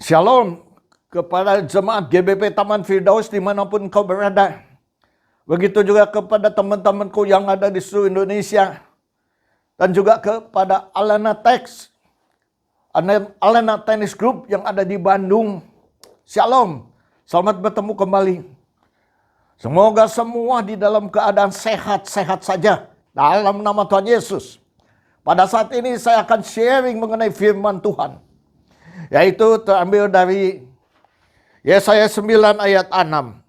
Shalom kepada jemaat GBP Taman Firdaus dimanapun kau berada. Begitu juga kepada teman-temanku yang ada di seluruh Indonesia. Dan juga kepada Alana Tennis Group yang ada di Bandung. Shalom, selamat bertemu kembali. Semoga semua di dalam keadaan sehat-sehat saja dalam nama Tuhan Yesus. Pada saat ini saya akan sharing mengenai firman Tuhan, yaitu terambil dari Yesaya 9 ayat 6.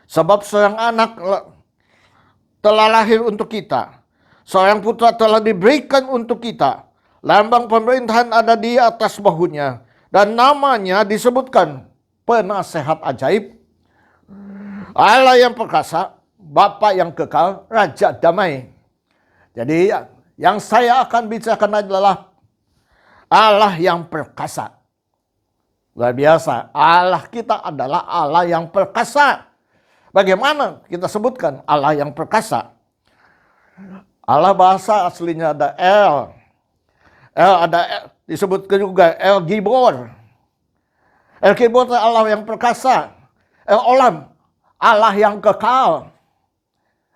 Sebab seorang anak telah lahir untuk kita, seorang putra telah diberikan untuk kita, lambang pemerintahan ada di atas bahunya, dan namanya disebutkan Penasehat Ajaib, Allah yang perkasa, Bapa yang kekal, Raja Damai. Jadi yang saya akan bicarakan adalah Allah yang perkasa. Luar biasa, Allah kita adalah Allah yang perkasa. Bagaimana kita sebutkan Allah yang perkasa? Allah bahasa aslinya ada El ada disebutkan juga El Gibor. El Gibor adalah Allah yang perkasa. El Olam, Allah yang kekal.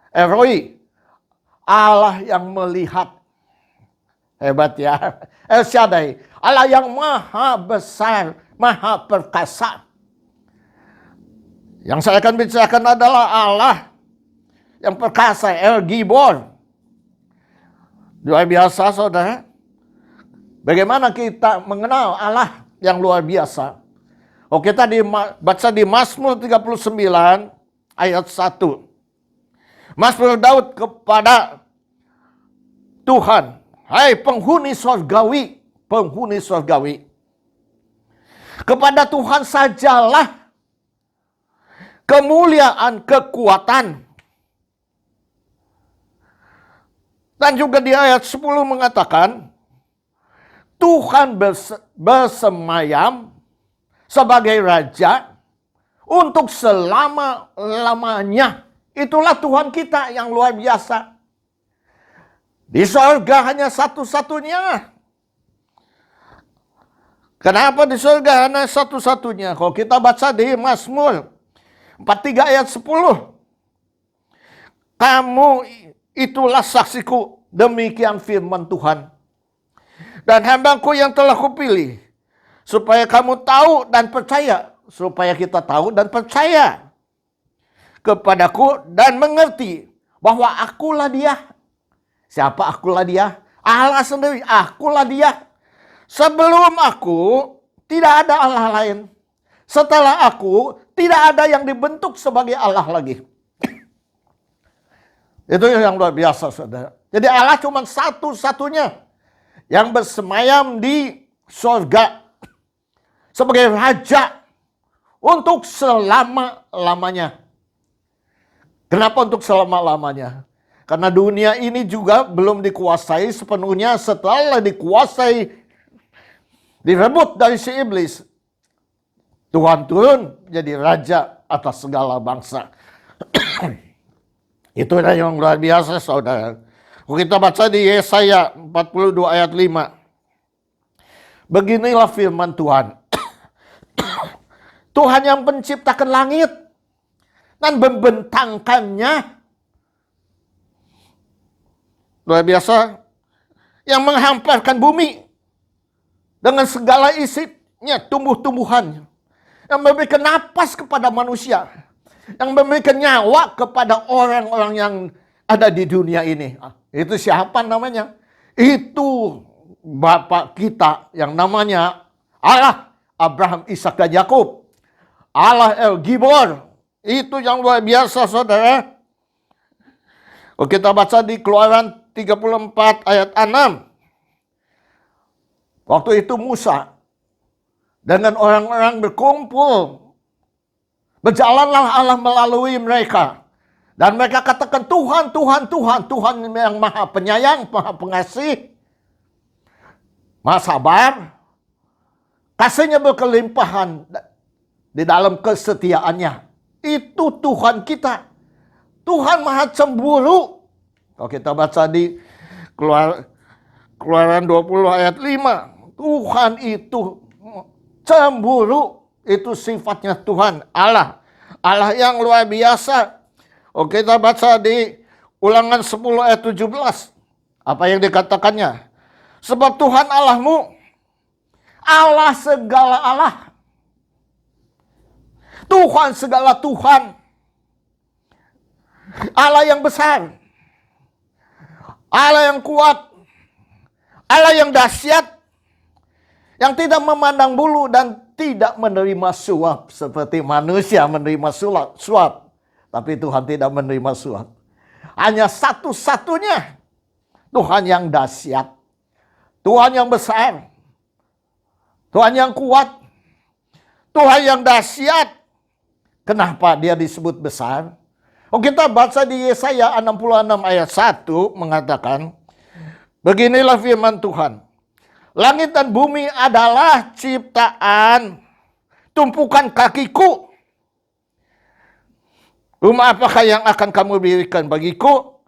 El Roi, Allah yang melihat. Hebat ya. El Shaddai, Allah yang maha besar, maha perkasa. Yang saya akan bicarakan adalah Allah yang perkasa, El Gibor. Luar biasa, saudara. Bagaimana kita mengenal Allah yang luar biasa? Oke, kita baca di Mazmur 39 ayat 1. Mazmur Daud kepada Tuhan, hai penghuni surgawi, kepada Tuhan sajalah kemuliaan, kekuatan. Dan juga di ayat 10 mengatakan, Tuhan bersemayam sebagai Raja untuk selama-lamanya. Itulah Tuhan kita yang luar biasa. Di surga hanya satu-satunya. Kenapa di surga hanya satu-satunya? Kalau kita baca di Mazmur 43 ayat 10. Kamu itulah saksiku, demikian firman Tuhan. Dan hambaku yang telah kupilih, supaya kamu tahu dan percaya. Supaya kita tahu dan percaya kepadaku dan mengerti bahwa akulah dia. Siapa akulah dia? Allah sendiri, akulah dia. Sebelum aku tidak ada Allah lain. Setelah aku tidak ada yang dibentuk sebagai Allah lagi. Itu yang luar biasa, saudara. Jadi Allah cuma satu-satunya yang bersemayam di surga sebagai Raja untuk selama-lamanya. Kenapa untuk selama-lamanya? Karena dunia ini juga belum dikuasai sepenuhnya. Setelah dikuasai, direbut dari si iblis, Tuhan turun jadi Raja atas segala bangsa. Itu yang luar biasa, saudara. Kita baca di Yesaya 42 ayat 5. Beginilah firman Tuhan. Tuhan yang menciptakan langit dan membentangkannya. Luar biasa. Yang menghamparkan bumi dengan segala isinya, tumbuh-tumbuhan. Yang memberikan napas kepada manusia. Yang memberikan nyawa kepada orang-orang yang ada di dunia ini. Itu siapa namanya? Itu Bapak kita yang namanya Allah Abraham, Ishak dan Yakub. Allah El Gibor. Itu yang luar biasa, saudara. Kita baca di Keluaran 34 ayat 6. Waktu itu Musa dengan orang-orang berkumpul. Berjalanlah Allah melalui mereka. Dan mereka katakan, Tuhan, Tuhan, Tuhan. Tuhan yang maha penyayang, maha pengasih, maha sabar. Kasihnya berkelimpahan di dalam kesetiaannya. Itu Tuhan kita. Tuhan maha cemburu. Kalau kita baca di Keluaran 20 ayat 5. Tuhan itu cemburu. Itu sifatnya Tuhan Allah. Allah yang luar biasa. Oke, kita baca di Ulangan 10 ayat 17. Apa yang dikatakannya? Sebab Tuhan Allahmu, Allah segala Allah. Tuhan segala Tuhan. Allah yang besar. Allah yang kuat. Allah yang dahsyat. Yang tidak memandang bulu dan tidak menerima suap. Seperti manusia menerima suap. Tapi Tuhan tidak menerima suap. Hanya satu-satunya Tuhan yang dahsyat. Tuhan yang besar. Tuhan yang kuat. Tuhan yang dahsyat. Kenapa dia disebut besar? Kita baca di Yesaya 66 ayat 1 mengatakan, beginilah firman Tuhan. Langit dan bumi adalah ciptaan tumpukan kakiku. Rumah apakah yang akan kamu dirikan bagiku?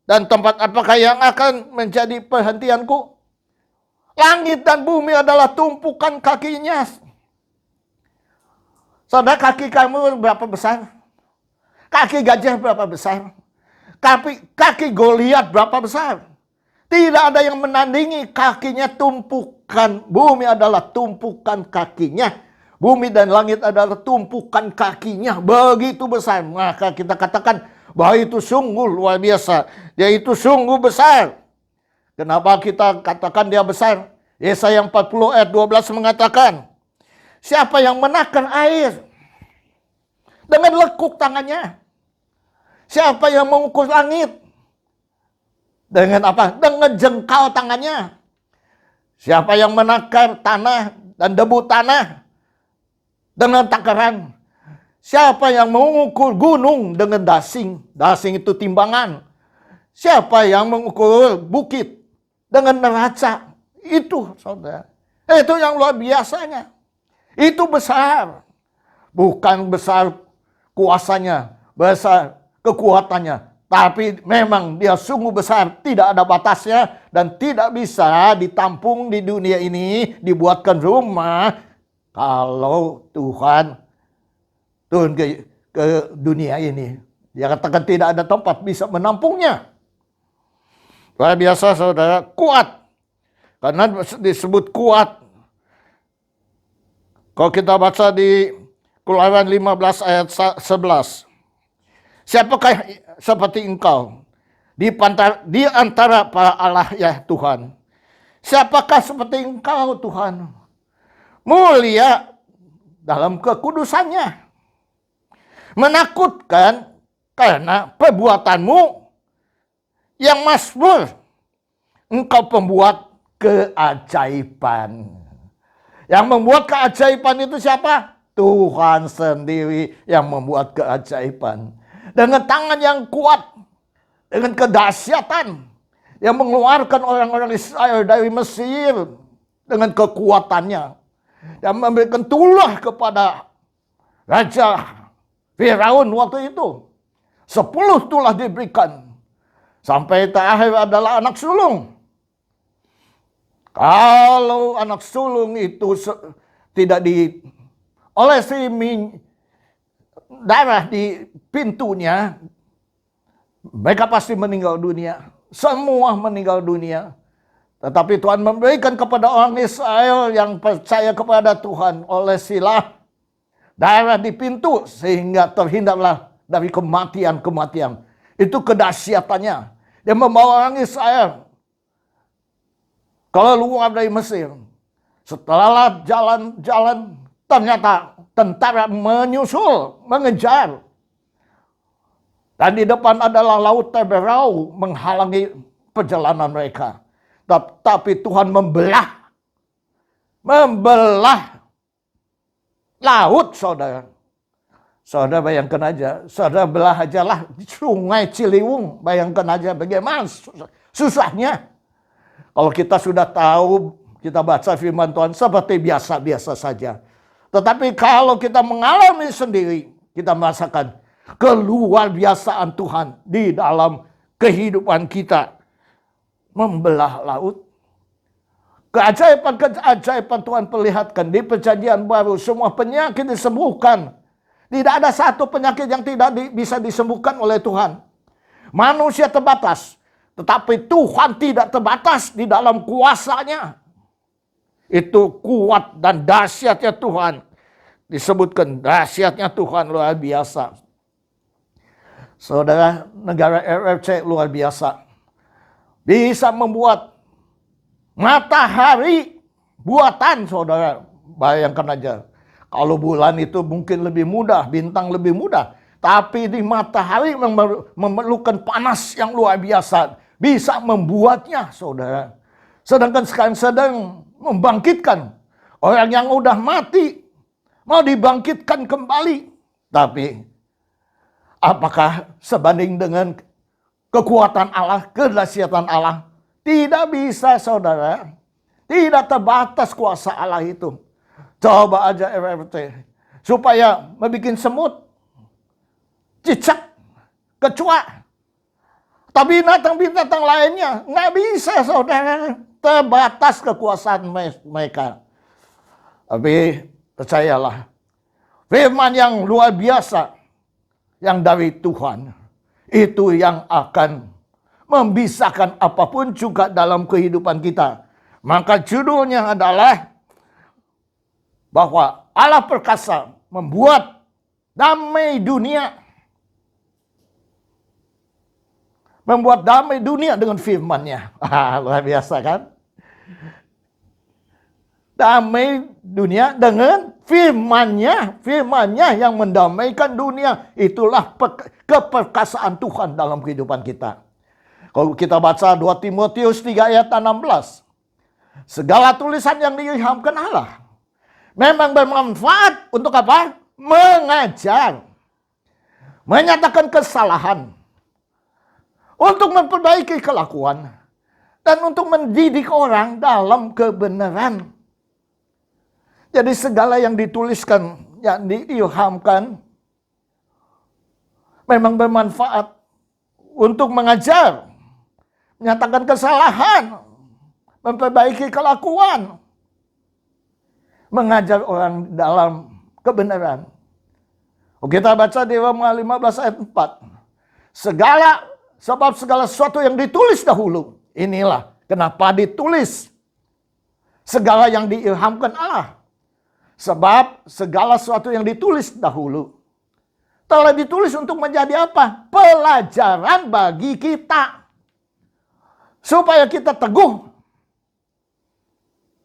Dan tempat apakah yang akan menjadi perhentianku? Langit dan bumi adalah tumpukan kakinya. Saudara, kaki kamu berapa besar? Kaki gajah berapa besar? Kaki Goliat berapa besar? Tidak ada yang menandingi kakinya. Tumpukan bumi adalah tumpukan kakinya. Bumi dan langit adalah tumpukan kakinya. Begitu besar. Maka kita katakan bahwa itu sungguh luar biasa. Dia itu sungguh besar. Kenapa kita katakan dia besar? Yesaya 40 ayat 12 mengatakan, siapa yang menakar air dengan lekuk tangannya? Siapa yang mengukur langit? Dengan apa? Dengan jengkal tangannya. Siapa yang menakar tanah dan debu tanah dengan takaran? Siapa yang mengukur gunung dengan dasing? Dasing itu timbangan. Siapa yang mengukur bukit dengan neraca? Itu, saudara. Itu yang luar biasanya. Itu besar. Bukan besar kuasanya, besar kekuatannya. Tapi memang dia sungguh besar, tidak ada batasnya, dan tidak bisa ditampung di dunia ini, dibuatkan rumah, kalau Tuhan turun ke dunia ini. Dia katakan tidak ada tempat bisa menampungnya. Luar biasa, saudara, kuat. Karena disebut kuat. Kalau kita baca di Keluaran 15 ayat 11. Siapakah seperti engkau di antara para Allah ya Tuhan? Siapakah seperti engkau Tuhan? Mulia dalam kekudusannya. Menakutkan karena perbuatanmu yang mazmur. Engkau pembuat keajaiban. Yang membuat keajaiban itu siapa? Tuhan sendiri yang membuat keajaiban. Dengan tangan yang kuat, dengan kedahsyatan, yang mengeluarkan orang-orang Israel dari Mesir dengan kekuatannya, dan memberikan tulah kepada Raja Firaun waktu itu. 10 tulah diberikan, sampai terakhir adalah anak sulung. Kalau anak sulung itu tidak diolesi darah di pintunya, mereka pasti meninggal dunia. Semua meninggal dunia. Tetapi Tuhan memberikan kepada orang Israel yang percaya kepada Tuhan, olesilah darah di pintu sehingga terhindarlah dari kematian-kematian. Itu kedahsyatannya. Dia membawa orang Israel keluar dari Mesir. Setelah jalan-jalan, ternyata tentara menyusul, mengejar. Dan di depan adalah laut Teberau menghalangi perjalanan mereka. Tapi Tuhan membelah laut, saudara. Saudara bayangkan aja, saudara belah ajalah sungai Ciliwung, bayangkan aja bagaimana susahnya. Kalau kita sudah tahu, kita baca firman Tuhan seperti biasa-biasa saja. Tetapi kalau kita mengalami sendiri, kita merasakan keluar biasaan Tuhan di dalam kehidupan kita. Membelah laut. Keajaiban-keajaiban Tuhan perlihatkan di perjanjian baru. Semua penyakit disembuhkan. Tidak ada satu penyakit yang tidak bisa disembuhkan oleh Tuhan. Manusia terbatas, tetapi Tuhan tidak terbatas di dalam kuasanya. Itu kuat dan dahsyatnya Tuhan. Disebutkan dahsyatnya Tuhan luar biasa. Saudara, negara RRC luar biasa. Bisa membuat matahari buatan, saudara. Bayangkan aja. Kalau bulan itu mungkin lebih mudah, bintang lebih mudah. Tapi di matahari memerlukan panas yang luar biasa. Bisa membuatnya, saudara. Sedangkan sekarang sedang membangkitkan orang yang udah mati. Mau dibangkitkan kembali. Tapi apakah sebanding dengan kekuatan Allah, kedahsyatan Allah? Tidak bisa, saudara. Tidak terbatas kuasa Allah itu. Coba aja RRT. Supaya membuat semut, cicak, kecoa. Tapi binatang-binatang lainnya nggak bisa, saudara. Terbatas kekuasaan mereka. Tapi percayalah, firman yang luar biasa yang dari Tuhan, itu yang akan membisahkan apapun juga dalam kehidupan kita. Maka judulnya adalah bahwa Allah perkasa membuat damai dunia. Membuat damai dunia dengan firman-Nya. Luar biasa kan? Damai dunia dengan firman-Nya. Firman-Nya yang mendamaikan dunia. Itulah keperkasaan Tuhan dalam kehidupan kita. Kalau kita baca 2 Timotius 3 ayat 16. Segala tulisan yang diilhamkan Allah memang bermanfaat untuk apa? Mengajar. Menyatakan kesalahan. Untuk memperbaiki kelakuan. Dan untuk mendidik orang dalam kebenaran. Jadi segala yang dituliskan, yang diilhamkan, memang bermanfaat untuk mengajar, menyatakan kesalahan, memperbaiki kelakuan, mengajar orang dalam kebenaran. Kita baca di Roma 15 ayat 4. Sebab segala sesuatu yang ditulis dahulu, inilah kenapa ditulis segala yang diilhamkan Allah. Sebab segala sesuatu yang ditulis dahulu telah ditulis untuk menjadi apa? Pelajaran bagi kita. Supaya kita teguh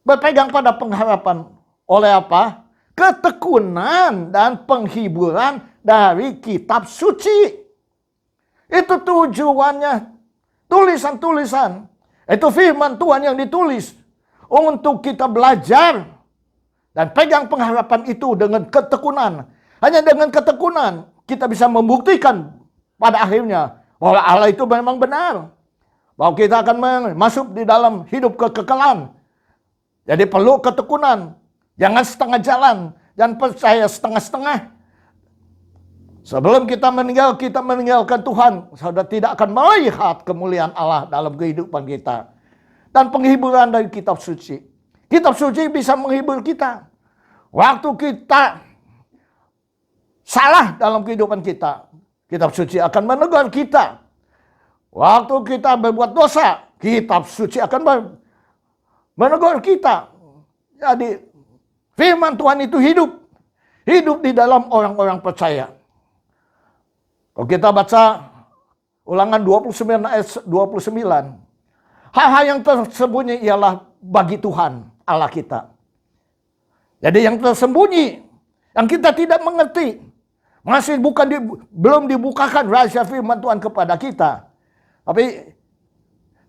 berpegang pada pengharapan oleh apa? Ketekunan dan penghiburan dari kitab suci. Itu tujuannya. Tulisan-tulisan. Itu firman Tuhan yang ditulis. Untuk kita belajar. Dan pegang pengharapan itu dengan ketekunan. Hanya dengan ketekunan kita bisa membuktikan pada akhirnya bahwa Allah itu memang benar. Bahwa kita akan masuk di dalam hidup kekekalan. Jadi perlu ketekunan. Jangan setengah jalan. Jangan percaya setengah-setengah. Sebelum kita meninggalkan Tuhan, saudara tidak akan melihat kemuliaan Allah dalam kehidupan kita. Dan penghiburan dari kitab suci. Kitab suci bisa menghibur kita. Waktu kita salah dalam kehidupan kita, kitab suci akan menegur kita. Waktu kita berbuat dosa, kitab suci akan menegur kita. Jadi firman Tuhan itu hidup. Hidup di dalam orang-orang percaya. Kalau kita baca Ulangan 29 ayat 29. Hal-hal yang tersembunyi ialah bagi Tuhan Allah kita. Jadi yang tersembunyi, yang kita tidak mengerti, masih belum dibukakan rahasia firman Tuhan kepada kita.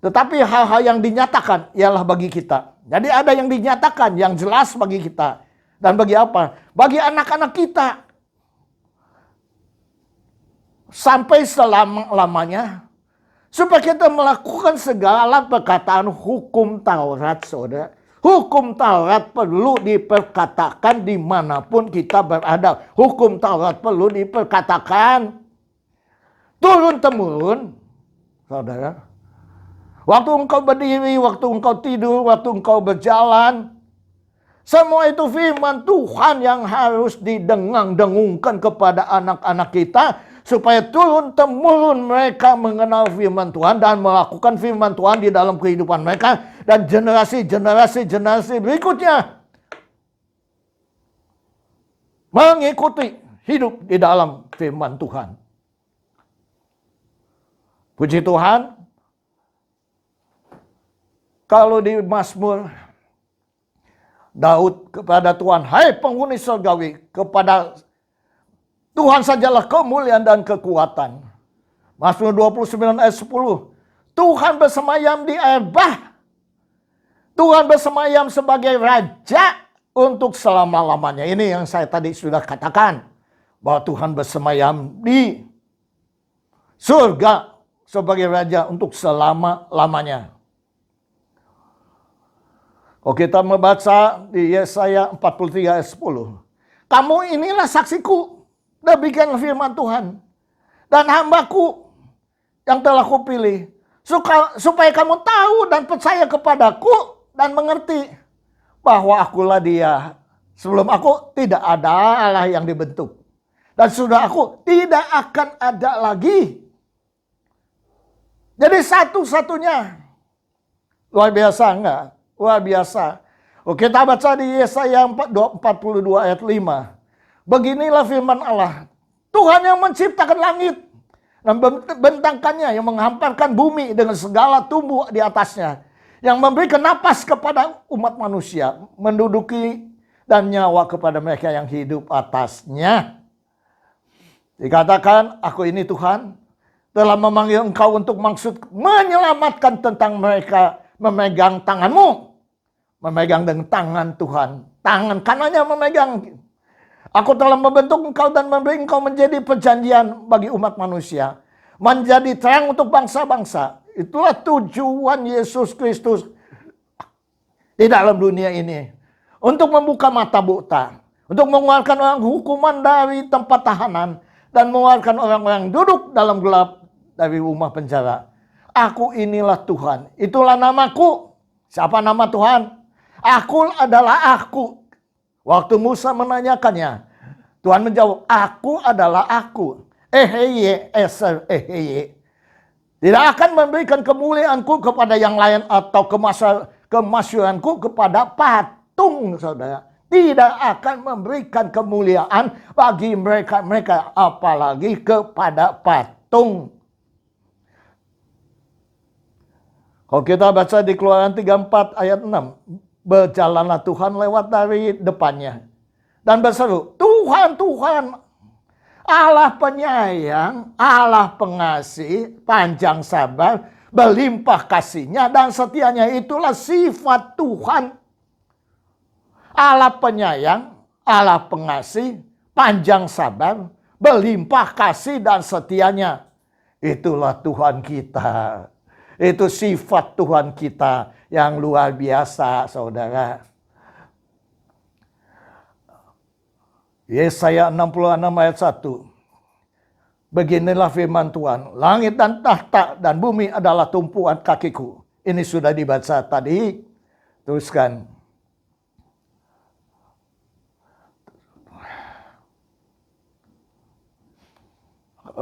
Tetapi hal-hal yang dinyatakan ialah bagi kita. Jadi ada yang dinyatakan, yang jelas bagi kita. Dan bagi apa? Bagi anak-anak kita. Sampai selama-lamanya. Supaya kita melakukan segala perkataan hukum Taurat, saudara. Hukum Taurat perlu diperkatakan dimanapun kita berada. Hukum Taurat perlu diperkatakan turun-temurun, saudara. Waktu engkau berdiri, waktu engkau tidur, waktu engkau berjalan. Semua itu firman Tuhan yang harus didengung-dengungkan kepada anak-anak kita. Supaya turun-temurun mereka mengenal firman Tuhan dan melakukan firman Tuhan di dalam kehidupan mereka. Dan generasi berikutnya mengikuti hidup di dalam firman Tuhan. Puji Tuhan, kalau di Mazmur, Daud kepada Tuhan, hai penghuni surgawi, kepada Tuhan sajalah kemuliaan dan kekuatan. Mazmur 29 ayat 10, Tuhan bersemayam di air bah. Tuhan bersemayam sebagai raja untuk selama-lamanya. Ini yang saya tadi sudah katakan. Bahwa Tuhan bersemayam di surga sebagai raja untuk selama-lamanya. Oke, kita membaca di Yesaya 43 ayat 10. Kamu inilah saksiku, demikian firman Tuhan. Dan hambaku yang telah kupilih. Supaya kamu tahu dan percaya kepadaku dan mengerti bahwa akulah dia. Sebelum aku tidak ada Allah yang dibentuk. Dan sudah aku tidak akan ada lagi. Jadi satu-satunya. Luar biasa enggak? Luar biasa. Oke, kita baca di Yesaya 42 ayat 5. Beginilah firman Allah. Tuhan yang menciptakan langit dan bentangkannya, yang menghamparkan bumi dengan segala tumbuh di atasnya, yang memberikan napas kepada umat manusia, menduduki dan nyawa kepada mereka yang hidup atasnya. Dikatakan, aku ini Tuhan telah memanggil engkau untuk maksud menyelamatkan tentang mereka memegang tanganmu. Memegang dengan tangan Tuhan. Tangan kanannya memegang. Aku telah membentuk engkau dan memberi engkau menjadi perjanjian bagi umat manusia. Menjadi terang untuk bangsa-bangsa. Itulah tujuan Yesus Kristus di dalam dunia ini. Untuk membuka mata buta. Untuk mengeluarkan orang hukuman dari tempat tahanan. Dan mengeluarkan orang-orang duduk dalam gelap dari rumah penjara. Aku inilah Tuhan. Itulah namaku. Siapa nama Tuhan? Aku adalah aku. Waktu Musa menanyakannya, Tuhan menjawab, aku adalah aku. Eheye, eser, eheye. Tidak akan memberikan kemuliaanku kepada yang lain atau kemasyuranku kepada patung, saudara. Tidak akan memberikan kemuliaan bagi mereka, apalagi kepada patung. Kalau kita baca di Keluaran 34 ayat 6. Berjalanlah Tuhan lewat dari depannya. Dan berseru, Tuhan, Tuhan, Allah penyayang, Allah pengasih, panjang sabar, berlimpah kasihnya dan setianya. Itulah sifat Tuhan. Allah penyayang, Allah pengasih, panjang sabar, berlimpah kasih dan setianya. Itulah Tuhan kita. Itu sifat Tuhan kita yang luar biasa, saudara. Yesaya 66 ayat 1. Beginilah firman Tuhan. Langit dan tahta dan bumi adalah tumpuan kakiku. Ini sudah dibaca tadi. Teruskan.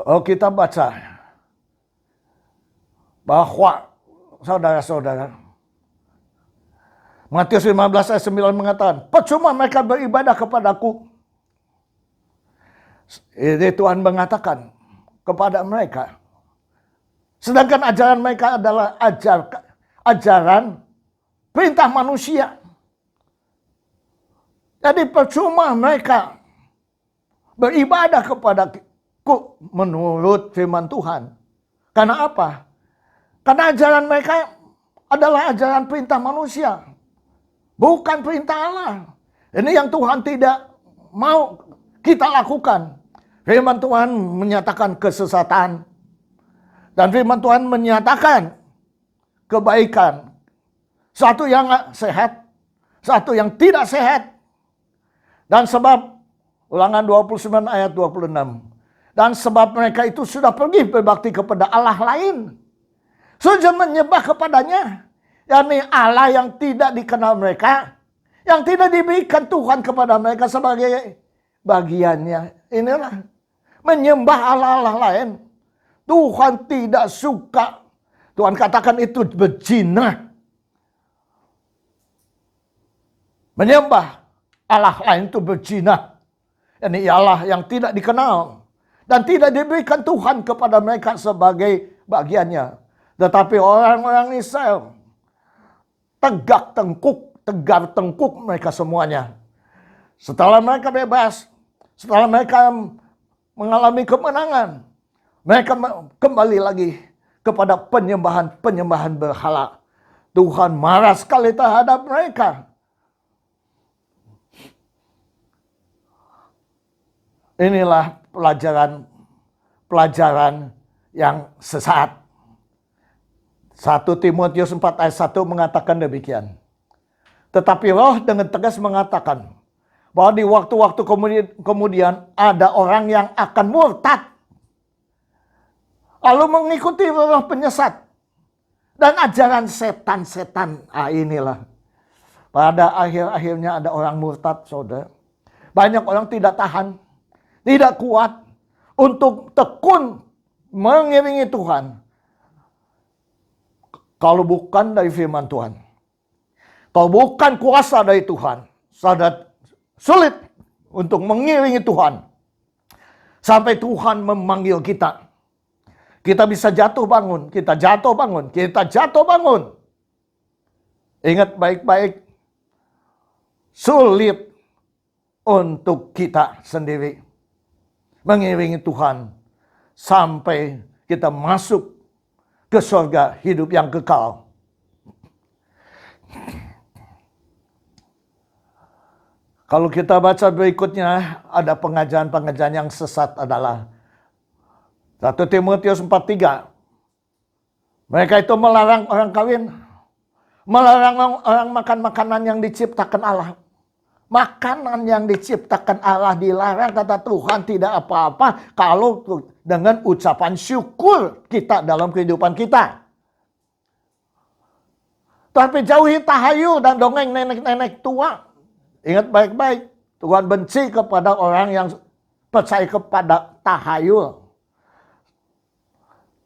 Oh, kita baca. Bahwa saudara-saudara, Matius 15 ayat 9 mengatakan, percuma mereka beribadah kepadaku. Ini Tuhan mengatakan kepada mereka. Sedangkan ajaran mereka adalah ajaran perintah manusia. Jadi percuma mereka beribadah kepadaku menurut firman Tuhan. Karena apa? Karena ajaran mereka adalah ajaran perintah manusia. Bukan perintah Allah. Ini yang Tuhan tidak mau kita lakukan. Firman Tuhan menyatakan kesesatan. Dan firman Tuhan menyatakan kebaikan. Satu yang sehat, satu yang tidak sehat. Dan sebab, Ulangan 29 ayat 26. Dan sebab mereka itu sudah pergi berbakti kepada Allah lain. sujud menyembah kepadanya, yakni Allah yang tidak dikenal mereka, yang tidak diberikan Tuhan kepada mereka sebagai bagiannya. Inilah menyembah Allah-Allah lain. Tuhan tidak suka. Tuhan katakan itu berzina. Menyembah Allah lain itu berzina. Ini Allah yang tidak dikenal dan tidak diberikan Tuhan kepada mereka sebagai bagiannya. Tetapi orang-orang Israel tegar tengkuk mereka semuanya. Setelah mereka bebas, setelah mereka mengalami kemenangan, mereka kembali lagi kepada penyembahan berhala. Tuhan marah sekali terhadap mereka. Inilah pelajaran yang sesat. 1 Timotius 4 ayat 1 mengatakan demikian. Tetapi Roh dengan tegas mengatakan bahwa di waktu-waktu kemudian ada orang yang akan murtad, lalu mengikuti roh penyesat dan ajaran setan-setan. Inilah pada akhir-akhirnya ada orang murtad, saudara. Banyak orang tidak tahan, tidak kuat untuk tekun mengiringi Tuhan. Kalau bukan dari firman Tuhan, kalau bukan kuasa dari Tuhan, saudara sulit untuk mengiringi Tuhan. Sampai Tuhan memanggil kita. Kita bisa jatuh bangun, kita jatuh bangun, kita jatuh bangun. Ingat baik-baik, sulit untuk kita sendiri mengiringi Tuhan sampai kita masuk ke surga hidup yang kekal. Kalau kita baca berikutnya, ada pengajaran-pengajaran yang sesat adalah 1 Timotius 4:3. Mereka itu melarang orang kawin, melarang orang makan makanan yang diciptakan Allah. Makanan yang diciptakan Allah dilarang, kata Tuhan, tidak apa-apa kalau dengan ucapan syukur kita dalam kehidupan kita. Tapi jauhi tahayu dan dongeng nenek-nenek tua. Ingat baik-baik, Tuhan benci kepada orang yang percaya kepada tahayul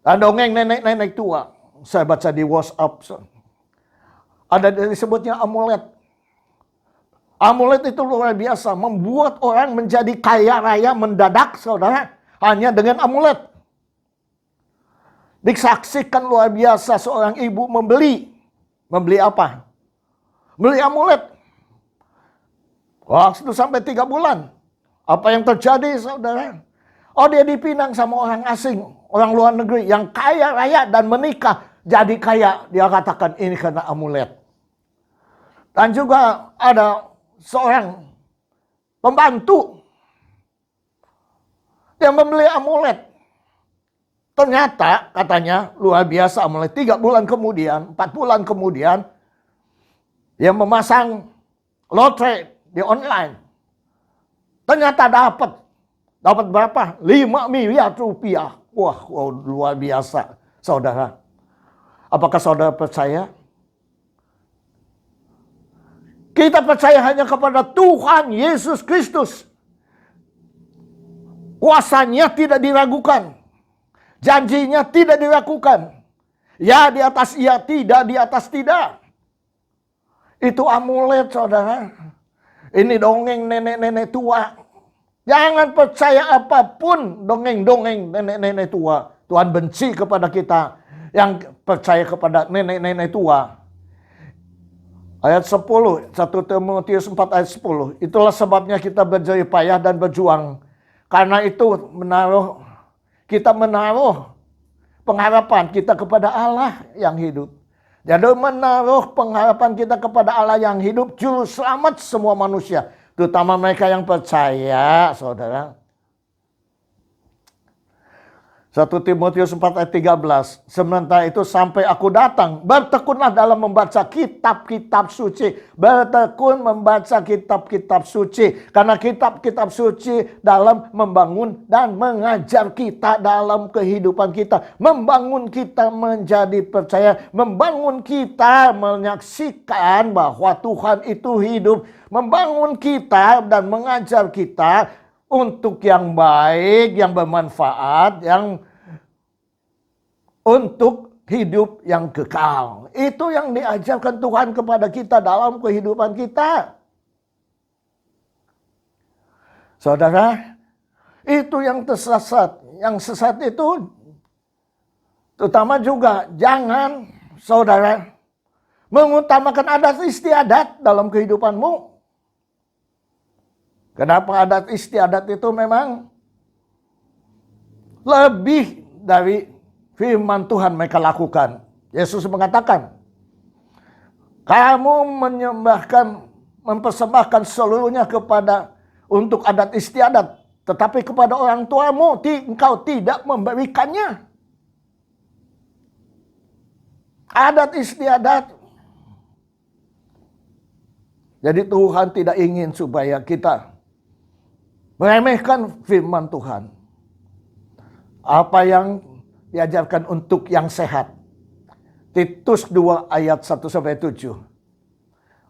dan dongeng nenek-nenek tua. Saya baca di WhatsApp, ada disebutnya amulet. Amulet itu luar biasa, membuat orang menjadi kaya raya mendadak, saudara, hanya dengan amulet. Disaksikan luar biasa seorang ibu membeli apa? Beli amulet. Waktu itu sampai 3 bulan. Apa yang terjadi, saudara? Oh, dia dipinang sama orang asing, orang luar negeri yang kaya raya dan menikah jadi kaya. Dia katakan ini karena amulet. Dan juga ada seorang pembantu yang membeli amulet. Ternyata katanya luar biasa amulet. 3 bulan kemudian, 4 bulan kemudian, dia memasang lotre di online. Ternyata dapat berapa? 5 miliar rupiah. Wah, luar biasa, saudara. Apakah saudara percaya? Kita percaya hanya kepada Tuhan Yesus Kristus. Kuasanya tidak diragukan. Janjinya tidak diragukan. Ya di atas ya, tidak di atas tidak. Itu amulet, saudara. Ini dongeng nenek-nenek tua. Jangan percaya apapun dongeng-dongeng nenek-nenek tua. Tuhan benci kepada kita yang percaya kepada nenek-nenek tua. Ayat 10, 1 Timotius 4 ayat 10. Itulah sebabnya kita berjerih payah dan berjuang. Karena itu kita menaruh pengharapan kita kepada Allah yang hidup. Jadi menaruh pengharapan kita kepada Allah yang hidup, juru selamat semua manusia. Terutama mereka yang percaya, saudara. 1 Timotius 4 ayat 13. Sementara itu sampai aku datang, bertekunlah dalam membaca kitab-kitab suci. Bertekun membaca kitab-kitab suci. Karena kitab-kitab suci dalam membangun dan mengajar kita dalam kehidupan kita. Membangun kita menjadi percaya. Membangun kita menyaksikan bahwa Tuhan itu hidup. Membangun kita dan mengajar kita untuk yang baik, yang bermanfaat, yang untuk hidup yang kekal. Itu yang diajarkan Tuhan kepada kita dalam kehidupan kita. Saudara, itu yang tersesat. Yang sesat itu, terutama juga jangan, saudara, mengutamakan adat istiadat dalam kehidupanmu. Kenapa adat istiadat itu memang lebih dari firman Tuhan mereka lakukan. Yesus mengatakan, kamu mempersembahkan seluruhnya untuk adat istiadat, tetapi kepada orang tuamu engkau tidak memberikannya. Adat istiadat. Jadi Tuhan tidak ingin supaya kita meremehkan firman Tuhan. Apa yang diajarkan untuk yang sehat. Titus 2 ayat 1-7.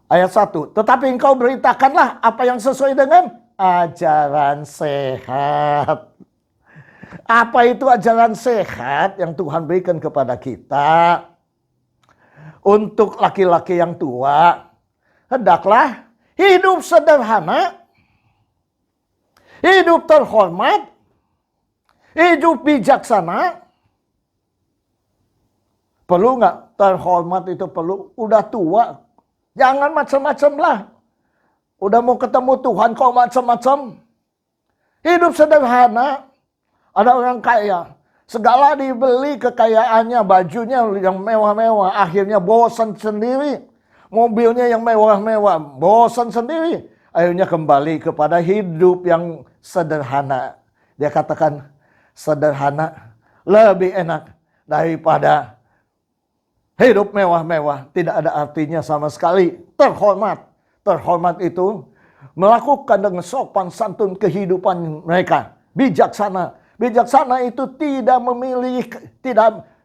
Ayat 1. Tetapi engkau beritakanlah apa yang sesuai dengan ajaran sehat. Apa itu ajaran sehat yang Tuhan berikan kepada kita? Untuk laki-laki yang tua, hendaklah hidup sederhana, hidup terhormat, hidup bijaksana. Perlu nggak terhormat itu perlu? Udah tua, jangan macam-macam lah. Udah mau ketemu Tuhan kok macam-macam. Hidup sederhana. Ada orang kaya, segala dibeli kekayaannya, bajunya yang mewah-mewah, akhirnya bosan sendiri. Mobilnya yang mewah-mewah, bosan sendiri. Akhirnya kembali kepada hidup yang sederhana. Dia katakan sederhana lebih enak daripada hidup mewah-mewah. Tidak ada artinya sama sekali. Terhormat. Terhormat itu melakukan dengan sopan santun kehidupan mereka. Bijaksana. Bijaksana itu tidak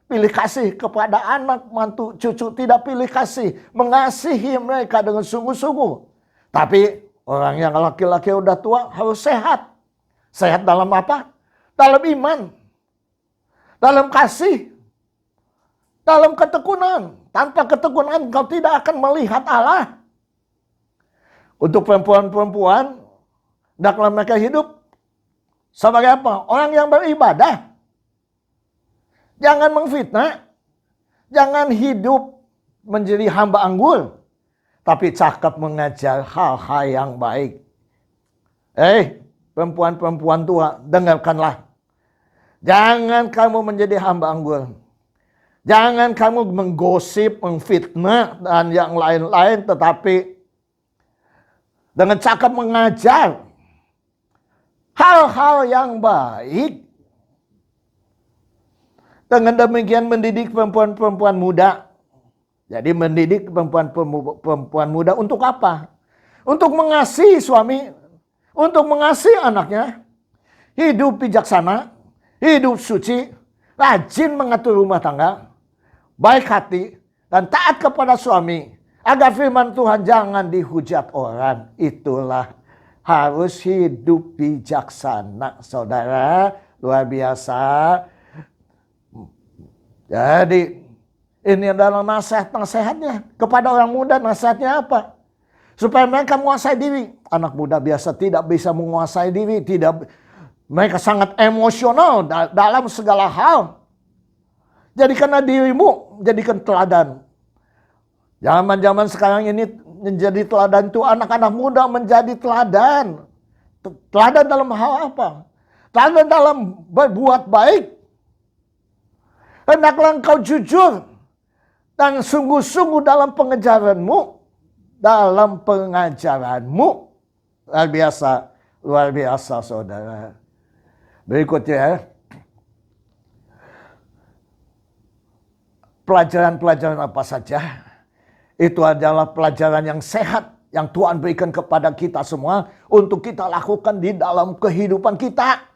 pilih kasih kepada anak, mantu, cucu. Tidak pilih kasih. Mengasihi mereka dengan sungguh-sungguh. Tapi orang yang laki-laki udah tua harus sehat. Sehat dalam apa? Dalam iman. Dalam kasih. Dalam ketekunan. Tanpa ketekunan kau tidak akan melihat Allah. Untuk perempuan-perempuan, hendaklah mereka hidup sebagai apa? Orang yang beribadah. Jangan mengfitnah. Jangan hidup menjadi hamba anggur. Tapi cakap mengajar hal-hal yang baik. Perempuan-perempuan tua, dengarkanlah. Jangan kamu menjadi hamba anggur. Jangan kamu menggosip, mengfitnah, dan yang lain-lain. Tetapi dengan cakap mengajar hal-hal yang baik. Dengan demikian mendidik perempuan-perempuan muda. Jadi mendidik perempuan muda untuk apa? Untuk mengasihi suami, untuk mengasihi anaknya, hidup bijaksana, hidup suci, rajin mengatur rumah tangga, baik hati, dan taat kepada suami, agar firman Tuhan jangan dihujat orang. Itulah harus hidup bijaksana, saudara. Luar biasa. Jadi ini adalah nasihat-nasihatnya kepada orang muda. Nasihatnya apa? Supaya mereka menguasai diri. Anak muda biasa tidak bisa menguasai diri. Mereka sangat emosional dalam segala hal. Jadikanlah dirimu, jadikan teladan. Zaman-zaman sekarang ini menjadi teladan itu anak-anak muda menjadi teladan. Teladan dalam hal apa? Teladan dalam berbuat baik. Hendaklah engkau jujur dan sungguh-sungguh dalam pengejaranmu, dalam pengajaranmu. Luar biasa saudara. Berikutnya, pelajaran-pelajaran apa saja. Itu adalah pelajaran yang sehat yang Tuhan berikan kepada kita semua untuk kita lakukan di dalam kehidupan kita.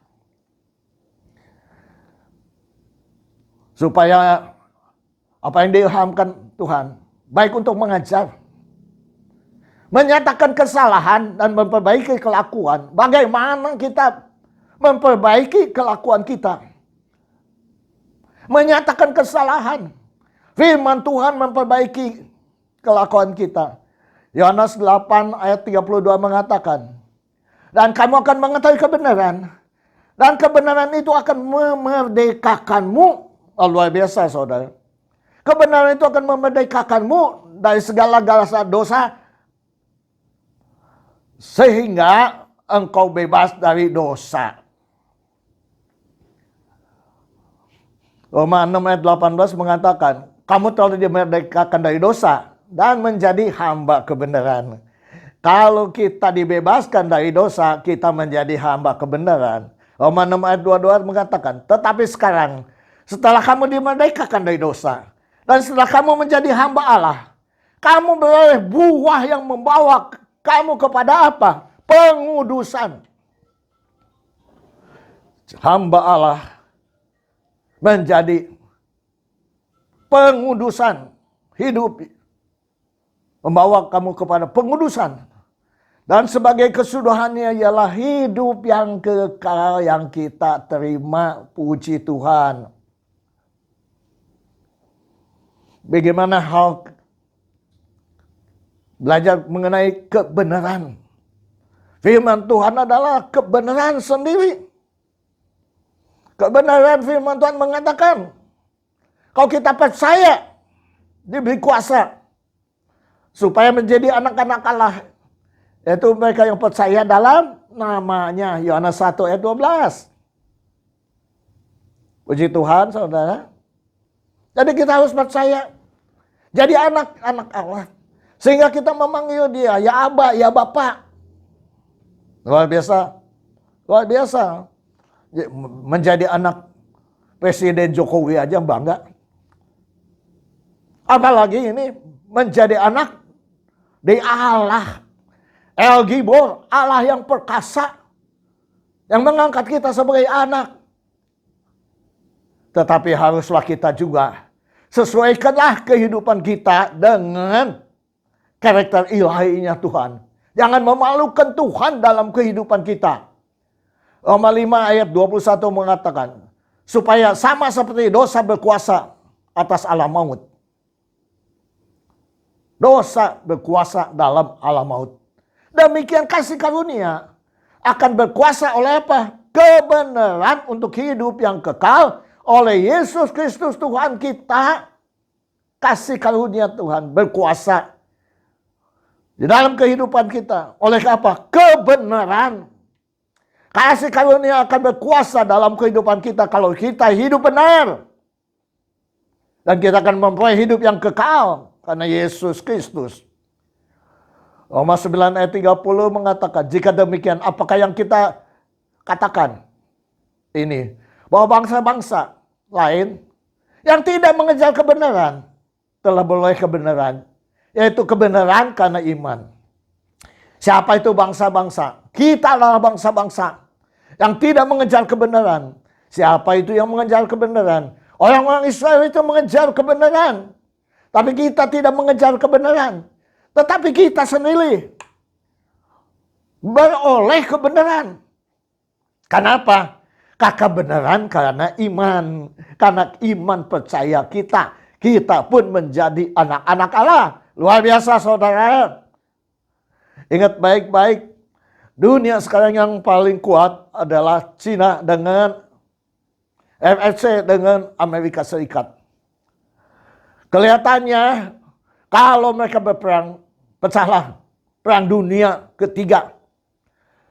Supaya apa yang diilhamkan Tuhan, baik untuk mengajar, menyatakan kesalahan dan memperbaiki kelakuan. Bagaimana kita memperbaiki kelakuan kita? Menyatakan kesalahan. Firman Tuhan memperbaiki kelakuan kita. Yohanes 8 ayat 32 mengatakan, dan kamu akan mengetahui kebenaran, dan kebenaran itu akan memerdekakanmu. Oh, luar biasa, saudara. Kebenaran itu akan memerdekakanmu dari segala dosa, sehingga engkau bebas dari dosa. Roma 6 ayat 18 mengatakan, kamu telah dimerdekakan dari dosa dan menjadi hamba kebenaran. Kalau kita dibebaskan dari dosa, kita menjadi hamba kebenaran. Roma 6 ayat 22 mengatakan, tetapi sekarang, setelah kamu dimerdekakan dari dosa, dan setelah kamu menjadi hamba Allah, kamu beroleh buah yang membawa kamu kepada apa? Pengudusan. Hamba Allah menjadi pengudusan hidup, membawa kamu kepada pengudusan. Dan sebagai kesudahannya ialah hidup yang kekal yang kita terima. Puji Tuhan. Bagaimana hal belajar mengenai kebenaran? Firman Tuhan adalah kebenaran sendiri. Kebenaran firman Tuhan mengatakan, kalau kita percaya, diberi kuasa supaya menjadi anak-anak Allah, yaitu mereka yang percaya dalam namanya. Yohanes 1 ayat 12. Puji Tuhan, saudara. Jadi kita harus percaya, jadi anak-anak Allah, sehingga kita memanggil dia, ya Aba, ya Bapa. Luar biasa, luar biasa. Menjadi anak Presiden Jokowi aja bangga. Apalagi ini menjadi anak di Allah. El Gibor, Allah yang perkasa, yang mengangkat kita sebagai anak. Tetapi haruslah kita juga sesuaikanlah kehidupan kita dengan karakter ilahinya Tuhan. Jangan memalukan Tuhan dalam kehidupan kita. Roma 5 ayat 21 mengatakan, supaya sama seperti dosa berkuasa atas alam maut. Dosa berkuasa dalam alam maut. Demikian kasih karunia akan berkuasa oleh apa? Kebenaran untuk hidup yang kekal oleh Yesus Kristus Tuhan kita. Kasih karunia Tuhan berkuasa di dalam kehidupan kita. Oleh apa? Kebenaran. Kasih karunia akan berkuasa dalam kehidupan kita kalau kita hidup benar. Dan kita akan memperoleh hidup yang kekal karena Yesus Kristus. Roma 9 ayat 30 mengatakan, jika demikian apakah yang kita katakan? Ini, bahwa bangsa-bangsa lain yang tidak mengejar kebenaran telah beroleh kebenaran. Yaitu kebenaran karena iman. Siapa itu bangsa-bangsa? Kita adalah bangsa-bangsa yang tidak mengejar kebenaran. Siapa itu yang mengejar kebenaran? Orang-orang Israel itu mengejar kebenaran. Tapi kita tidak mengejar kebenaran. Tetapi kita sendiri beroleh kebenaran. Kenapa? Kebenaran karena iman. Karena iman percaya kita. Kita pun menjadi anak-anak Allah. Luar biasa, saudara. Ingat baik-baik, dunia sekarang yang paling kuat adalah Cina dengan RRC dengan Amerika Serikat. Kelihatannya kalau mereka berperang, pecahlah perang dunia ketiga.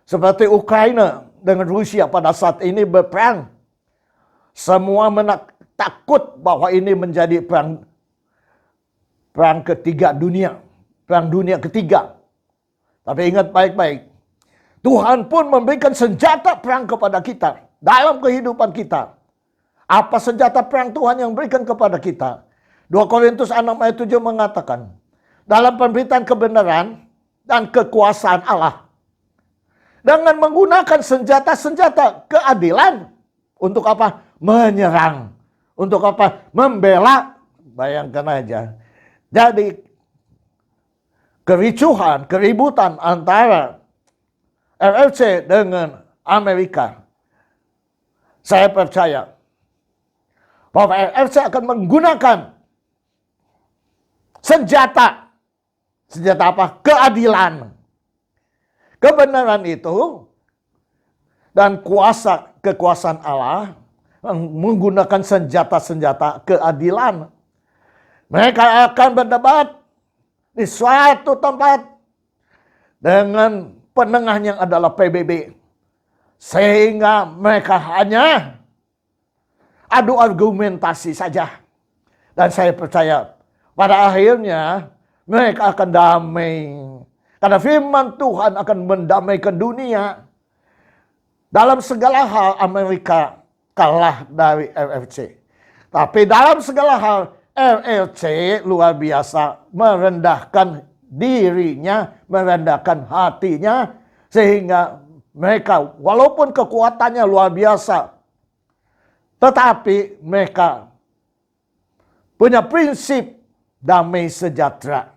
Seperti Ukraina dengan Rusia pada saat ini berperang. Semua takut bahwa ini menjadi perang ketiga dunia. Perang dunia ketiga. Tapi ingat baik-baik, Tuhan pun memberikan senjata perang kepada kita dalam kehidupan kita. Apa senjata perang Tuhan yang berikan kepada kita? 2 Korintus 6 ayat 7 mengatakan, dalam pemberitaan kebenaran dan kekuasaan Allah, dengan menggunakan senjata-senjata keadilan. Untuk apa? Menyerang. Untuk apa? Membela. Bayangkan aja. Jadi kericuhan, keributan antara RRC dengan Amerika, saya percaya bahwa RRC akan menggunakan senjata. Senjata apa? Keadilan. Kebenaran itu dan kekuasaan Allah menggunakan senjata-senjata keadilan. Mereka akan berdebat di suatu tempat dengan penengah yang adalah PBB. Sehingga mereka hanya adu argumentasi saja. Dan saya percaya pada akhirnya mereka akan damai. Karena firman Tuhan akan mendamaikan dunia. Dalam segala hal Amerika kalah dari RRC. Tapi dalam segala hal RRC luar biasa merendahkan dirinya, merendahkan hatinya. Sehingga mereka walaupun kekuatannya luar biasa, tetapi mereka punya prinsip damai sejahtera.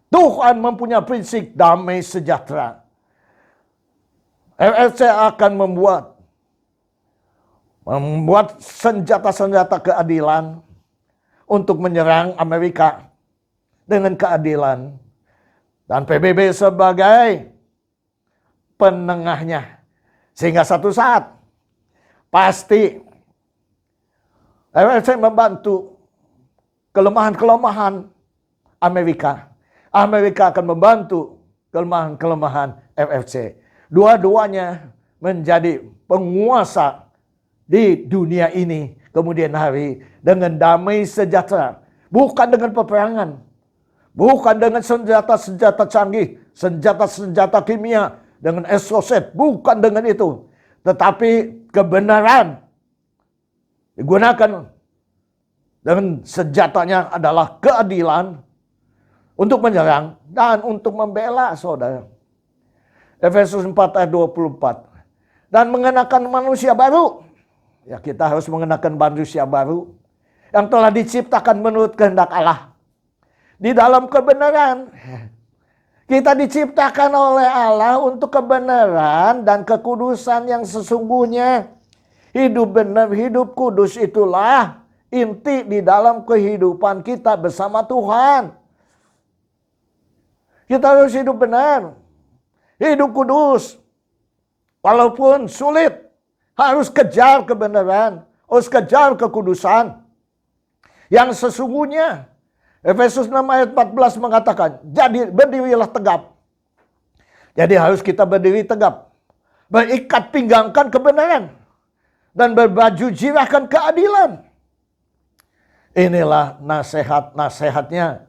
Tuhan mempunyai prinsip damai sejahtera. RRC akan membuat senjata-senjata keadilan untuk menyerang Amerika dengan keadilan. Dan PBB sebagai penengahnya. Sehingga satu saat pasti RRC membantu kelemahan-kelemahan Amerika. Amerika akan membantu kelemahan-kelemahan RRC. Dua-duanya menjadi penguasa di dunia ini kemudian hari dengan damai sejahtera. Bukan dengan peperangan. Bukan dengan senjata-senjata canggih. Senjata-senjata kimia. Dengan exocet. Bukan dengan itu. Tetapi kebenaran digunakan dengan senjatanya adalah keadilan. Untuk menyerang dan untuk membela saudara. Efesus 4 ayat 24. Dan mengenakan manusia baru. Ya, kita harus mengenakan manusia baru. Yang telah diciptakan menurut kehendak Allah. Di dalam kebenaran. Kita diciptakan oleh Allah untuk kebenaran dan kekudusan yang sesungguhnya. Hidup benar, hidup kudus itulah inti di dalam kehidupan kita bersama Tuhan. Kita harus hidup benar. Hidup kudus. Walaupun sulit. Harus kejar kebenaran. Harus kejar kekudusan. Yang sesungguhnya. Efesus 6 ayat 14 mengatakan. Jadi berdirilah tegap. Jadi harus kita berdiri tegap. Berikat pinggangkan kebenaran. Dan berbaju jirahkan keadilan. Inilah nasihat-nasihatnya.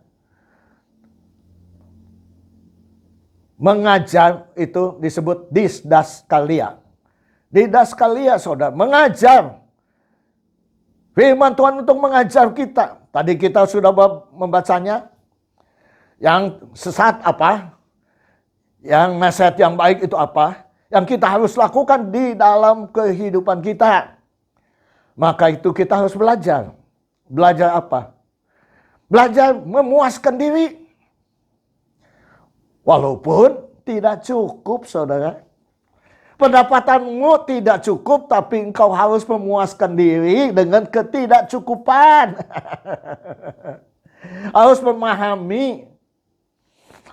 Mengajar itu disebut didaskalia. Didaskalia saudara, mengajar. Firman Tuhan untuk mengajar kita. Tadi kita sudah membacanya. Yang sesat apa? Yang nasihat yang baik itu apa? Yang kita harus lakukan di dalam kehidupan kita. Maka itu kita harus belajar. Belajar apa? Belajar memuaskan diri. Walaupun tidak cukup, saudara. Pendapatanmu tidak cukup, tapi engkau harus memuaskan diri dengan ketidakcukupan. Harus memahami.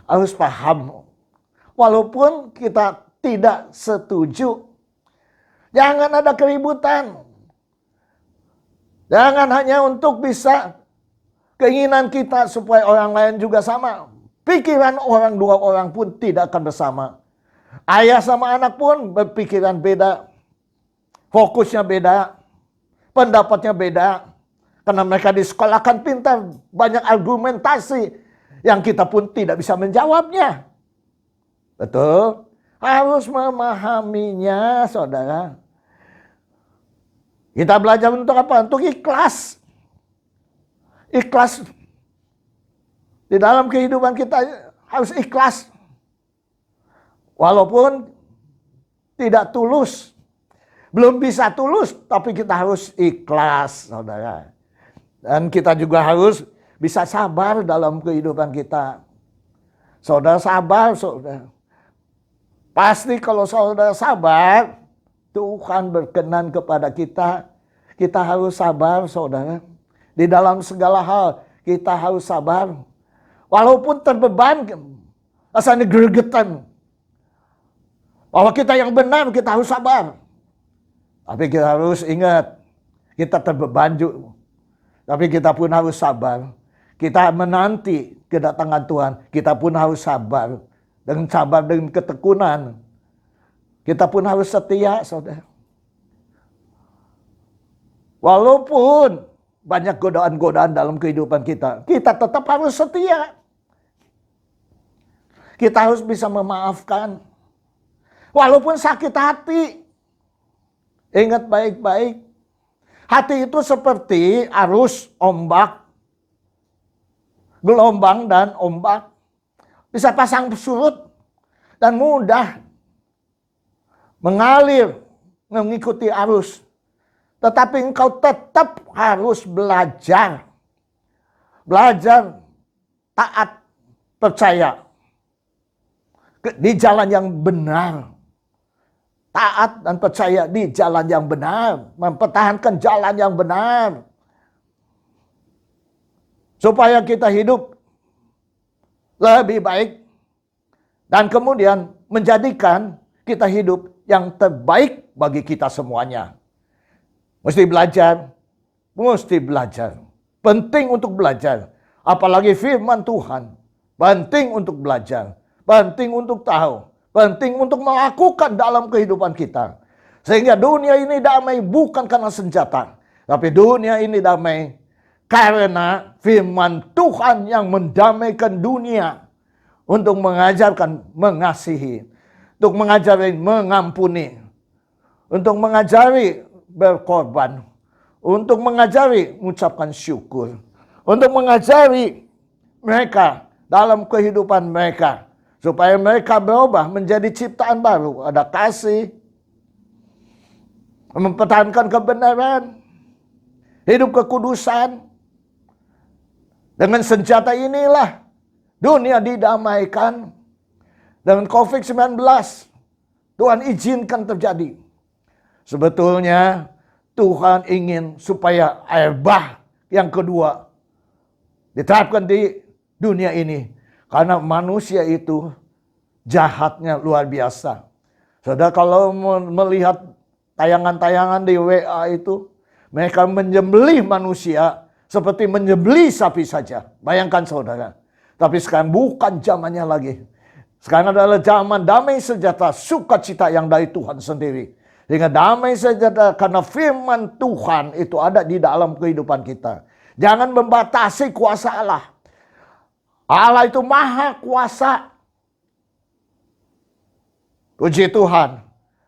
Harus paham. Walaupun kita tidak setuju. Jangan ada keributan. Jangan hanya untuk bisa keinginan kita supaya orang lain juga sama. Pikiran orang, dua orang pun tidak akan bersama. Ayah sama anak pun berpikiran beda. Fokusnya beda. Pendapatnya beda. Karena mereka disekolahkan pintar. Banyak argumentasi. Yang kita pun tidak bisa menjawabnya. Betul? Harus memahaminya, saudara. Kita belajar untuk apa? Untuk ikhlas. Ikhlas. Di dalam kehidupan kita harus ikhlas. Walaupun tidak tulus. Belum bisa tulus, tapi kita harus ikhlas, saudara. Dan kita juga harus bisa sabar dalam kehidupan kita. Saudara sabar, saudara. Pasti kalau saudara sabar, Tuhan berkenan kepada kita. Kita harus sabar, saudara. Di dalam segala hal, kita harus sabar. Walaupun terbeban, rasanya gregetan. Bahwa kita yang benar, kita harus sabar. Tapi kita harus ingat, kita terbeban juga. Tapi kita pun harus sabar. Kita menanti kedatangan Tuhan, kita pun harus sabar. Dengan sabar, dengan ketekunan. Kita pun harus setia, saudara. Walaupun banyak godaan-godaan dalam kehidupan kita, kita tetap harus setia. Kita harus bisa memaafkan. Walaupun sakit hati. Ingat baik-baik. Hati itu seperti arus ombak. Gelombang dan ombak. Bisa pasang surut dan mudah mengalir mengikuti arus. Tetapi engkau tetap harus belajar. Belajar taat, percaya di jalan yang benar. Taat dan percaya di jalan yang benar. Mempertahankan jalan yang benar. Supaya kita hidup lebih baik. Dan kemudian menjadikan kita hidup yang terbaik bagi kita semuanya. Mesti belajar. Mesti belajar. Penting untuk belajar. Apalagi firman Tuhan. Penting untuk belajar. Penting untuk tahu. Penting untuk melakukan dalam kehidupan kita. Sehingga dunia ini damai bukan karena senjata. Tapi dunia ini damai karena firman Tuhan yang mendamaikan dunia. Untuk mengajarkan mengasihi. Untuk mengajari mengampuni. Untuk mengajari berkorban. Untuk mengajari mengucapkan syukur. Untuk mengajari mereka dalam kehidupan mereka. Supaya mereka berubah menjadi ciptaan baru. Ada kasih. Mempertahankan kebenaran. Hidup kekudusan. Dengan senjata inilah dunia didamaikan. Dengan COVID-19. Tuhan izinkan terjadi. Sebetulnya Tuhan ingin supaya air bah yang kedua diterapkan di dunia ini. Karena manusia itu jahatnya luar biasa. Saudara kalau melihat tayangan-tayangan di WA itu, mereka menyembelih manusia seperti menyembelih sapi saja. Bayangkan saudara. Tapi sekarang bukan zamannya lagi. Sekarang adalah zaman damai sejahtera, sukacita yang dari Tuhan sendiri. Sehingga damai sejahtera karena firman Tuhan itu ada di dalam kehidupan kita. Jangan membatasi kuasa Allah. Allah itu maha kuasa. Puji Tuhan.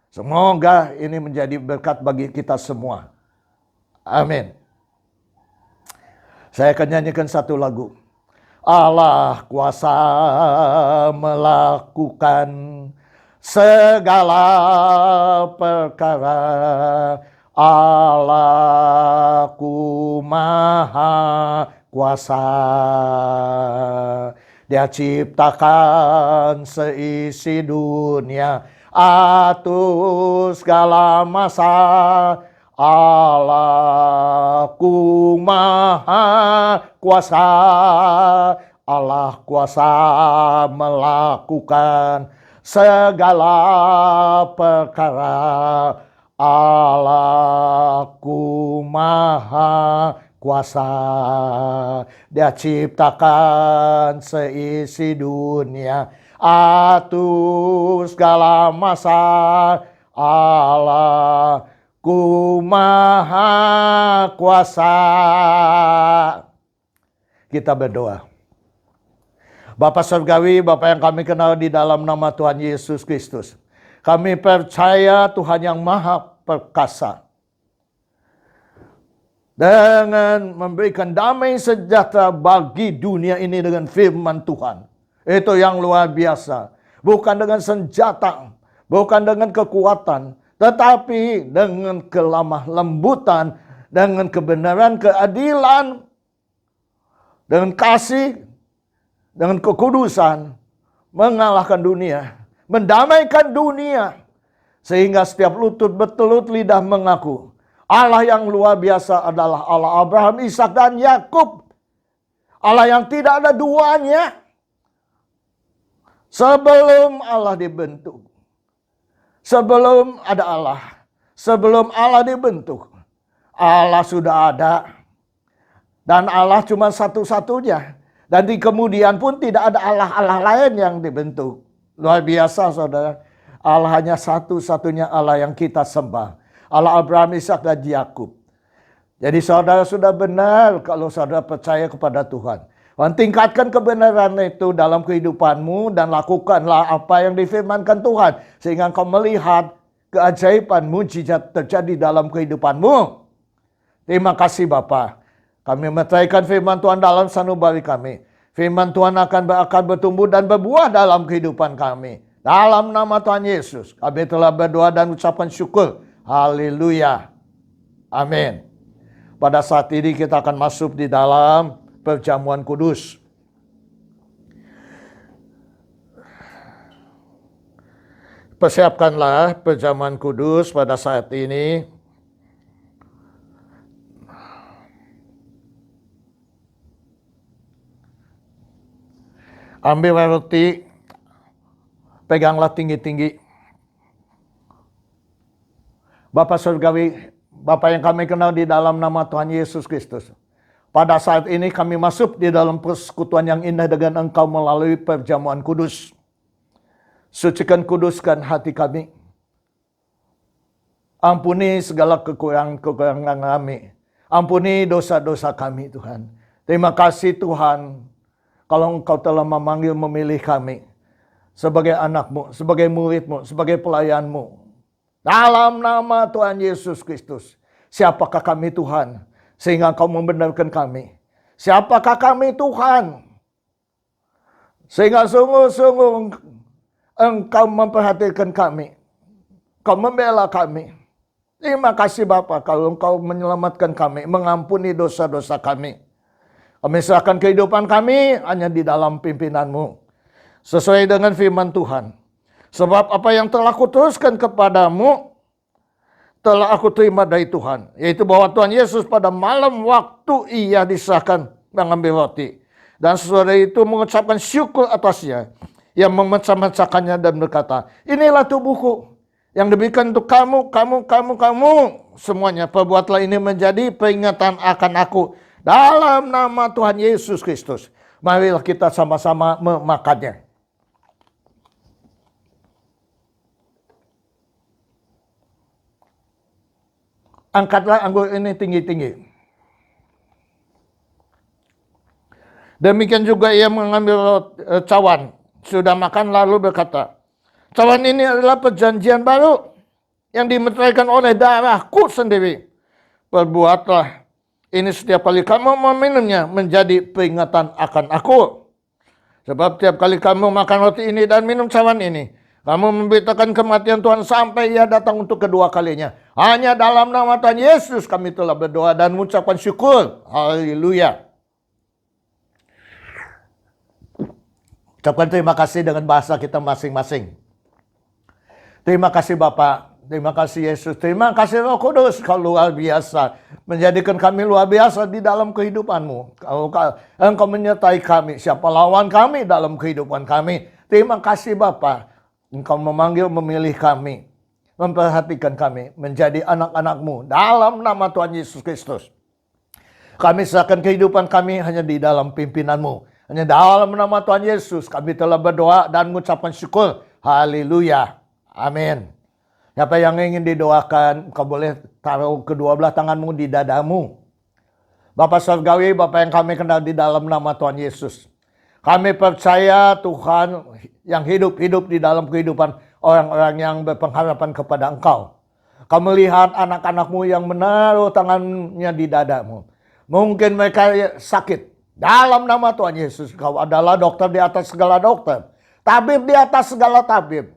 Semoga ini menjadi berkat bagi kita semua. Amin. Saya akan nyanyikan satu lagu. Allah kuasa melakukan segala perkara. Allahku maha kuasa. Dia ciptakan seisi dunia, atur segala masa. Allahku maha kuasa. Allah kuasa melakukan segala perkara. Allahku maha kuasa. Dia ciptakan seisi dunia, atur segala masa. Allahku maha kuasa. Kita berdoa. Bapa Surgawi, Bapa yang kami kenal di dalam nama Tuhan Yesus Kristus. Kami percaya Tuhan yang maha perkasa. dengan memberikan damai sejahtera bagi dunia ini dengan firman Tuhan. Itu yang luar biasa. Bukan dengan senjata, bukan dengan kekuatan, tetapi dengan kelemah lembutan, dengan kebenaran, keadilan, dengan kasih, dengan kekudusan, mengalahkan dunia, mendamaikan dunia, sehingga setiap lutut bertelut lidah mengaku Allah yang luar biasa adalah Allah Abraham, Ishak dan Yakub. Allah yang tidak ada duanya. Sebelum Allah dibentuk, sebelum ada Allah, sebelum Allah dibentuk, Allah sudah ada. Dan Allah cuma satu-satunya. Dan di kemudian pun tidak ada Allah-Allah lain yang dibentuk. Luar biasa saudara. Allah hanya satu-satunya Allah yang kita sembah. Allah Abraham, Ishak dan Yakub. Jadi saudara sudah benar kalau saudara percaya kepada Tuhan. Dan tingkatkan kebenaran itu dalam kehidupanmu dan lakukanlah apa yang difirmankan Tuhan. Sehingga engkau melihat keajaiban mujizat terjadi dalam kehidupanmu. Terima kasih Bapa. Kami meteraikan firman Tuhan dalam sanubari kami. Firman Tuhan akan berakar, bertumbuh dan berbuah dalam kehidupan kami. Dalam nama Tuhan Yesus kami telah berdoa dan ucapan syukur. Haleluya. Amin. Pada saat ini kita akan masuk di dalam perjamuan kudus. Persiapkanlah perjamuan kudus pada saat ini. Ambil roti, peganglah tinggi-tinggi. Bapa Surgawi, Bapa yang kami kenal di dalam nama Tuhan Yesus Kristus. Pada saat ini kami masuk di dalam persekutuan yang indah dengan Engkau melalui perjamuan kudus. Sucikan, kuduskan hati kami. Ampuni segala kekurangan kami. Ampuni dosa-dosa kami Tuhan. Terima kasih Tuhan. Kalau Engkau telah memanggil, memilih kami. Sebagai anak-Mu, sebagai murid-Mu, sebagai pelayan-Mu. Dalam nama Tuhan Yesus Kristus. Siapakah kami Tuhan? Sehingga Engkau membenarkan kami. Siapakah kami Tuhan? Sehingga sungguh-sungguh Engkau memperhatikan kami. Engkau membela kami. Terima kasih Bapa kalau Engkau menyelamatkan kami. Mengampuni dosa-dosa kami. Kami serahkan kehidupan kami hanya di dalam pimpinan-Mu. Sesuai dengan firman Tuhan. Sebab apa yang telah kuteruskan kepadamu, telah aku terima dari Tuhan. Yaitu bahwa Tuhan Yesus pada malam waktu ia disahkan mengambil roti. Dan sesudah itu mengucapkan syukur atasnya. Yang memecah-mecahkannya dan berkata, inilah tubuhku yang diberikan untuk kamu. Semuanya perbuatlah ini menjadi peringatan akan aku. Dalam nama Tuhan Yesus Kristus. Marilah kita sama-sama memakannya. Angkatlah anggur ini tinggi-tinggi. Demikian juga ia mengambil cawan. Sudah makan lalu berkata, cawan ini adalah perjanjian baru yang dimeteraikan oleh darahku sendiri. Perbuatlah ini setiap kali kamu meminumnya menjadi peringatan akan aku. Sebab tiap kali kamu makan roti ini dan minum cawan ini, kamu memberitakan kematian Tuhan sampai ia datang untuk kedua kalinya. Hanya dalam nama Tuhan Yesus kami telah berdoa dan mengucapkan syukur. Haleluya. Ucapkan terima kasih dengan bahasa kita masing-masing. Terima kasih Bapak. Terima kasih Yesus. Terima kasih Roh Kudus. Kau luar biasa. Menjadikan kami luar biasa di dalam kehidupan-Mu. Engkau menyertai kami. Siapa lawan kami dalam kehidupan kami. Terima kasih Bapak. Engkau memanggil, memilih kami, memperhatikan kami, menjadi anak-anak-Mu dalam nama Tuhan Yesus Kristus. Kami serahkan kehidupan kami hanya di dalam pimpinan-Mu. Hanya dalam nama Tuhan Yesus kami telah berdoa dan mengucapkan syukur. Haleluya. Amin. Siapa yang ingin didoakan, kau boleh taruh kedua belah tanganmu di dadamu. Bapak Surgawi, Bapak yang kami kenal di dalam nama Tuhan Yesus. Kami percaya Tuhan yang hidup di dalam kehidupan orang-orang yang berpengharapan kepada Engkau. Kau melihat anak-anakmu yang menaruh tangannya di dadamu. Mungkin mereka sakit. Dalam nama Tuhan Yesus, Kau adalah dokter di atas segala dokter. Tabib di atas segala tabib.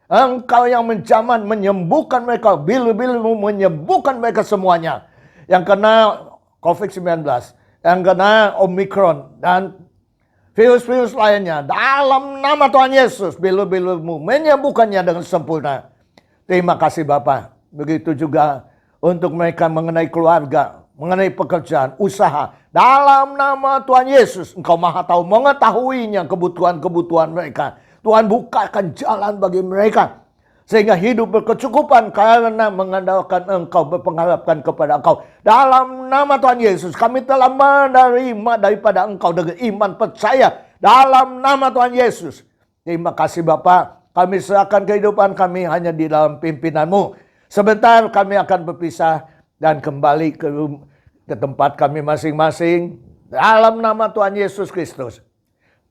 Engkau yang menjaman, menyembuhkan mereka. Bilu-bilu menyembuhkan mereka semuanya. Yang kena COVID-19. Yang kena Omicron. Dan virus-virus lainnya. Dalam nama Tuhan Yesus, bilu-bilumu menyembuhkannya dengan sempurna. Terima kasih Bapak. Begitu juga untuk mereka mengenai keluarga, mengenai pekerjaan, usaha. Dalam nama Tuhan Yesus, Engkau Maha Tahu, mengetahuinya kebutuhan-kebutuhan mereka. Tuhan bukakan jalan bagi mereka. Sehingga hidup berkecukupan karena mengandalkan Engkau, berpengharapkan kepada Engkau. Dalam nama Tuhan Yesus, kami telah menerima daripada Engkau dengan iman percaya. Dalam nama Tuhan Yesus. Terima kasih Bapak. Kami serahkan kehidupan kami hanya di dalam pimpinan-Mu. Sebentar kami akan berpisah dan kembali ke tempat kami masing-masing. Dalam nama Tuhan Yesus Kristus.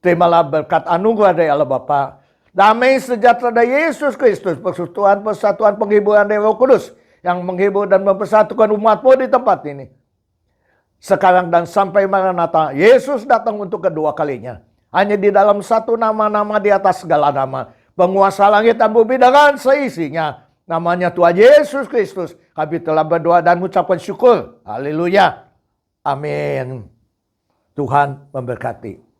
Terimalah berkat anugerah dari Allah Bapa, damai sejahtera dari Yesus Kristus, persekutuan, persatuan, penghiburan dari Roh Kudus yang menghibur dan mempersatukan umat-Mu di tempat ini. Sekarang dan sampai Maranatha, Yesus datang untuk kedua kalinya. Hanya di dalam satu nama-nama di atas segala nama. Penguasa langit dan bumi dengan seisinya. Namanya Tuhan Yesus Kristus. Kami telah berdoa dan mengucapkan syukur. Haleluya. Amin. Tuhan memberkati.